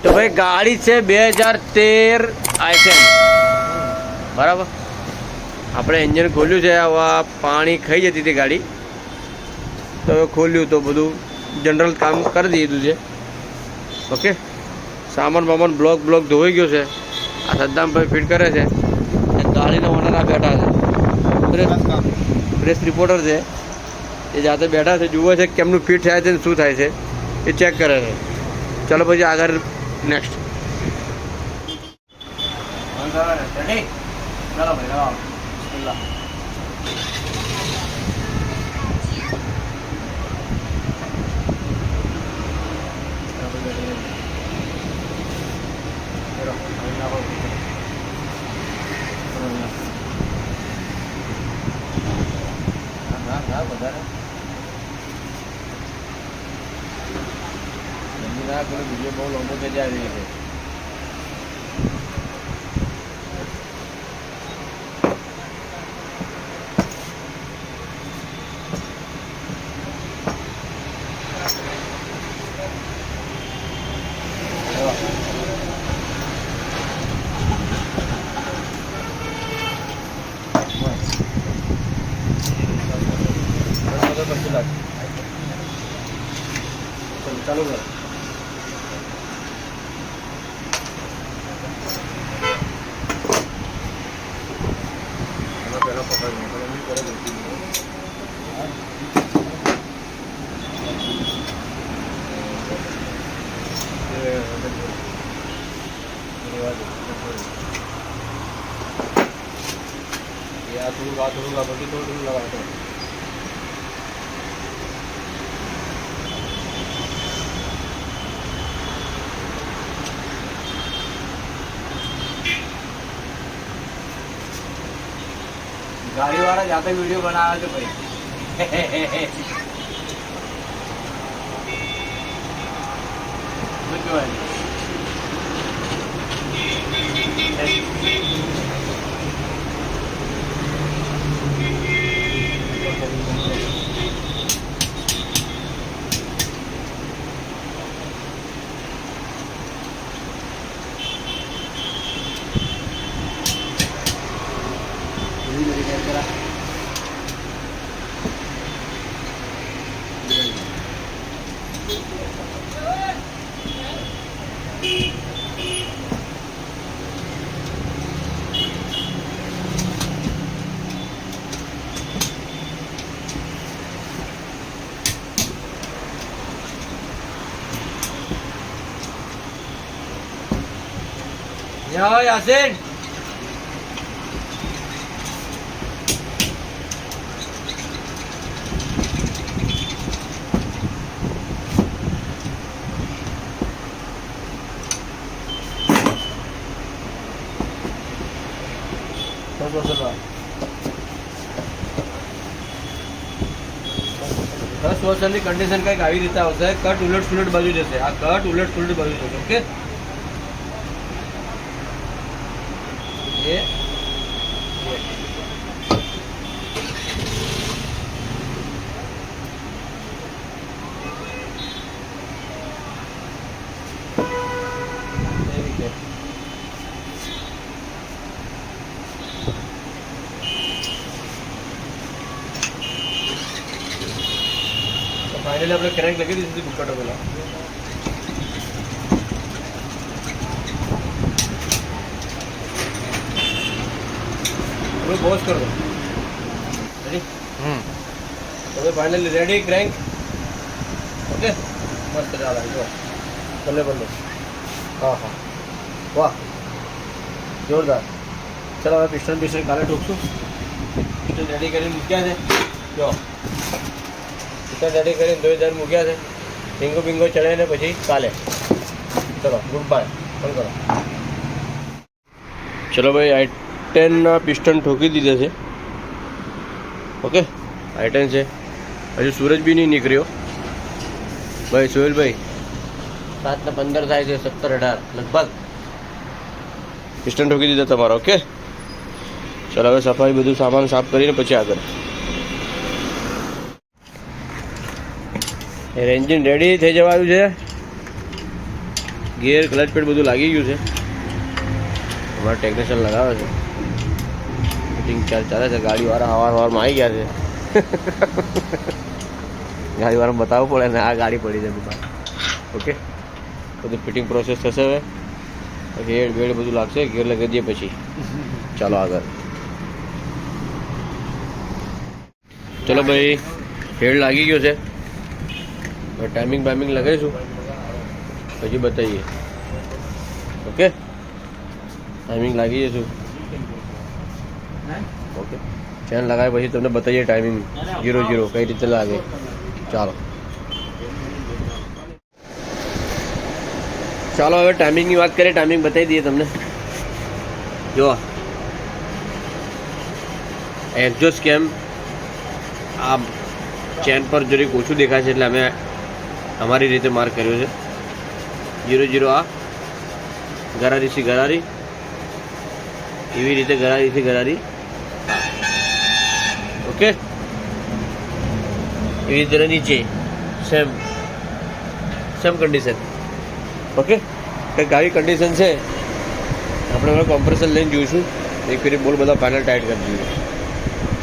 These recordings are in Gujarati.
તો ભાઈ ગાડી છે 2013 i10 બરાબર. આપણે એન્જિન ખોલ્યું છે, હવે પાણી ખાઈ જતી હતી ગાડી, તો હવે ખોલ્યું તો બધું જનરલ કામ કરી દીધું છે. ઓકે, સામાન બામાન બ્લોક ધોઈ ગયો છે. આ સદ્દામભાઈ ફિટ કરે છે. ગાડીના ઓનર આ બેઠા છે, પ્રેસ રિપોર્ટર છે, એ જાતે બેઠા છે, જુએ છે કેમનું ફિટ થાય છે ને શું થાય છે એ ચેક કરે છે. ચાલો પછી આગળ નેક્સ્ટ. બીજો બહુ લાંબો થઈ જાય છે. ચાલુ કર. થોડું પછી થોડું લગાવતો. ગાડી વાળા જાતે વિડીયો બનાવે છે ભાઈ. શું કહેવાય? યાસીન ની કન્ડિશન કંઈક આવી રીતે આવશે. કટ ઉલટ સુલટ બાજુ જશે. આ કટ ઉલટ સુલટ બાજુ જશે. ઓકે, ये फाइनली આપણે ક્રેન્ક લગી દીધી હતી બુકાટો પેલા. बॉस कर दो. रेडी? तो फाइनली रेडी क्रैंक. ओके, मस्त ચાલે જો. બલ્લે બલ્લે. હા હા, વાહ, જોરદાર. ચલો હવે પિસ્ટન કાલે ઠોકશું. પિસ્ટન રેડી કરીને મૂક્યા છે. જો પિસ્ટન રેડી કરીને 2000 મૂક્યા છે. રિંગો બિંગો ચડાવીને પછી કાલે. ચલો ગુડ બાય. ફોન કરો. ચલો ભાઈ, i10 ના પિસ્ટન ઠોકી દીધા છે. ઓકે, i10 છે. હજુ સૂરજ બી નહીં નીકળ્યો ભાઈ. સોહેલભાઈ 7 ને 15 થાય છે, 17 18 લગભગ પિસ્ટન ઠોકી દીધા તમારા. ઓકે, ચાલો હવે સફાઈ બધું સામાન સાફ કરીને પછી આગળ. એન્જિન રેડી થઈ જવાનું છે. ગિયર ક્લચ પેડ બધું લાગી ગયું છે. અમારા ટેકનિશિયન લગાવે છે. ફિટિંગ ચાલે છે. ગાડીવાળા સવારમાં આવી ગયા છે. ગાડીવાળાને બતાવવું પડે ને આ ગાડી પડી છે બહાર. ઓકે, બધું ફિટિંગ પ્રોસેસ થશે હવે. ગેર બેડ બધું લાગશે. ગેર લગાવી દઈએ પછી ચાલો આગળ. ચલો ભાઈ, હેડ લાગી ગયો છે. હવે ટાઈમિંગ બાઇમિંગ લગાવીશું પછી બતાવીએ. ઓકે, ટાઈમિંગ લાગી જશું. ઓકે, ચેન લગાવે પછી તમને બતાવીએ ટાઈમિંગ 00 કઈ રીતે લાગે. ચાલો ચાલો હવે ટાઈમિંગની વાત કરીએ. ટાઈમિંગ બતાવી દઈએ તમને. જો એક્ઝોસ્ટ કેમ આ ચેન પર જરીક ઓછું દેખાય છે એટલે અમે અમારી રીતે માર્ક કર્યો છે. 00 આ ગરારીથી ગરારી, એવી રીતે ગરારીથી ગરારી. ઓકે, એવી રીતે નીચે સેમ કન્ડિશન. ઓકે, કંઈ ગાડી કન્ડિશન છે આપણે હવે કોમ્પ્રેસર લઈને જોઈશું. એક ફેરી બોલ બધા ફાઇનલ ટાઈટ કરી દઈએ.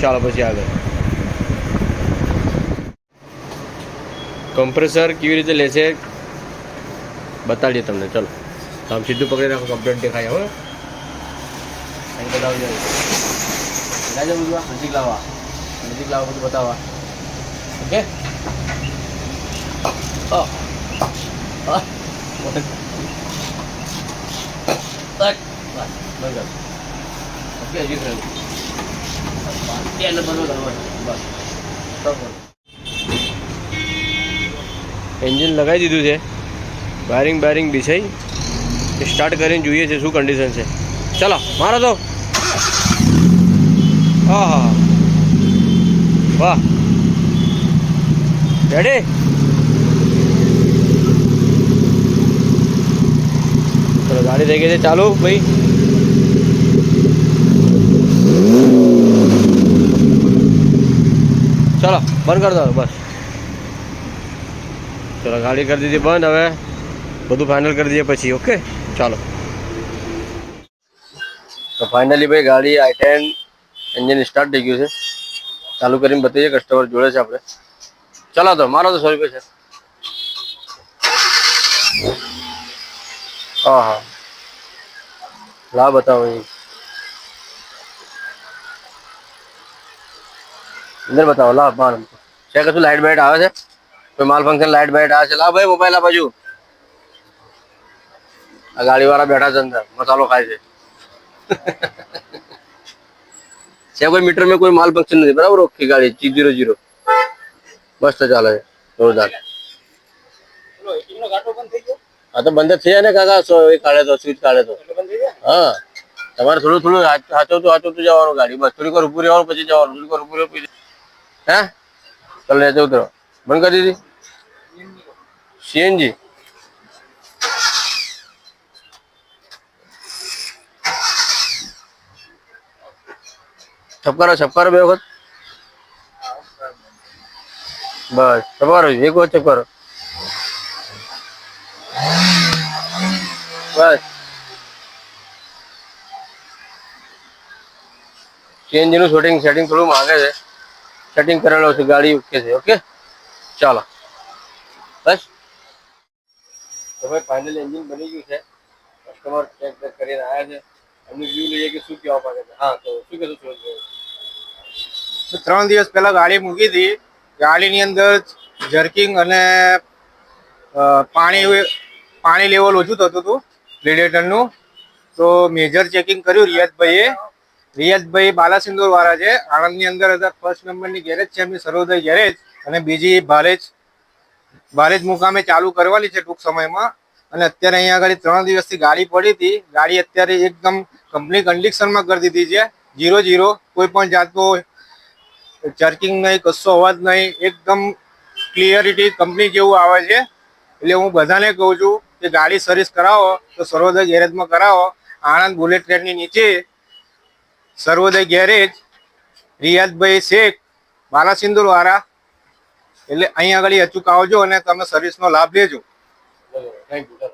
ચાલો પછી આગળ. કમ્પ્રેસર કેવી રીતે લેશે બતાડીએ તમને. ચલો આમ સીધું પકડી રાખો. કમ્પ્લેટ દેખાય. હવે અહીં બતાવજો. બધું નજીક લાવવા બધું બતાવવા. ઓકે, એન્જિન લગાવી દીધું છે. વાયરિંગ બિછાઈ સ્ટાર્ટ કરીને જોઈએ છે શું કન્ડિશન છે. ચલો મારો તો. હા હા, વાહ, રેડી. ચલો ગાડી થઈ ગઈ છે ચાલુ ભાઈ. ચલો બંધ કરી દો બસ. ચલો ગાડી કરી દીધી બંધ. હવે બધું ફાઇનલ કરી દઈએ પછી. ઓકે ચાલો. તો ફાઇનલી ભાઈ ગાડી i10 એન્જિન સ્ટાર્ટ થઈ ગયું છે. ચાલુ કરીને બતાવીએ. કસ્ટમર જોડે છે આપણે. ચાલો તો મારો તો 100 રૂપિયા છે. હા હા, લાવ બતાવો. અંદર બતાવો. લાવ માલ છે કશું લાઇટ બાઇટ આવે છે? કોઈ માલ ફંક્શન લાઇટ બાઇટ આવે છે? લાવ ભાઈ મોબાઈલ આ બાજુ. આ ગાડીવાળા બેઠા છે અંદર, મસાલો ખાય છે. છે કોઈ મીટર में કોઈ માલ ફંક્શન નથી બરાબર. ઓકે, ગાડી 00 મસ્ત ચાલે છે, જોરદાર. હા તો બંધ થઈ જાય ને કાકા. એ કાઢે તો સ્વિચ કાઢે તો. હા, તમારે થોડું સાચવતું જવાનું ગાડી. બસ થોડીક વાર ઉભું રહેવાનું પછી જવાનું. થોડીક વાર ઉભું રહેવું પછી. હે ચાલો લેજો ઉતરો. બંધ કરી દીધી સીએનજી. છપકારો બે વખત. બસ છપકારો એક વખત છપકારો. બસ સીએનજી નું સેટિંગ થોડું માંગે છે. સેટિંગ કરેલો છે. ગાડી ઓકે છે. ઓકે ચાલો બસ. તો ભાઈ ફાઇનલી એન્જિન બની ગયું છે. કસ્ટમર ચેક કરીને આવ્યા છે. એમનું વ્યૂ લઈએ કે શું કહેવા માંગે છે. હા, તો શું કહેતું છું? 3 દિવસ પહેલા ગાડી મૂકી હતી. ગાડીની અંદર જર્કિંગ અને પાણી લેવલ ઓછું થતું હતું રેડિએટરનું. તો મેજર ચેકિંગ કર્યું રિયાઝભાઈ બાલાસિંદોર વાળા છે. આણંદની અંદર હતા. ફર્સ્ટ નંબરની ગેરેજ છે એમની, સર્વોદય ગેરેજ. અને બીજી ભાલેજ મુકામે ચાલુ કરવાની છે ટૂંક સમયમાં. અને અત્યારે અહીંયા આગળ 3 દિવસથી ગાડી પડી હતી. ગાડી અત્યારે એકદમ કંપની કન્ડિશનમાં કરી દીધી છે. 00 કોઈ પણ જાતનો જર્કિંગ નહીં, કશો અવાજ નહીં. એકદમ ક્લિયરિટી કંપની જેવું આવે છે. એટલે હું બધાને કહું છું કે ગાડી સર્વિસ કરાવો તો સર્વોદય ગેરેજમાં કરાવો. આણંદ બુલેટ ટ્રેનની નીચે સર્વોદય ગેરેજ, રિયાઝભાઈ શેખ બાલાસિંદોર વાળા. એટલે અહીંયા આગળ અચૂક આવજો અને તમે સર્વિસનો લાભ લેજો. Thank you.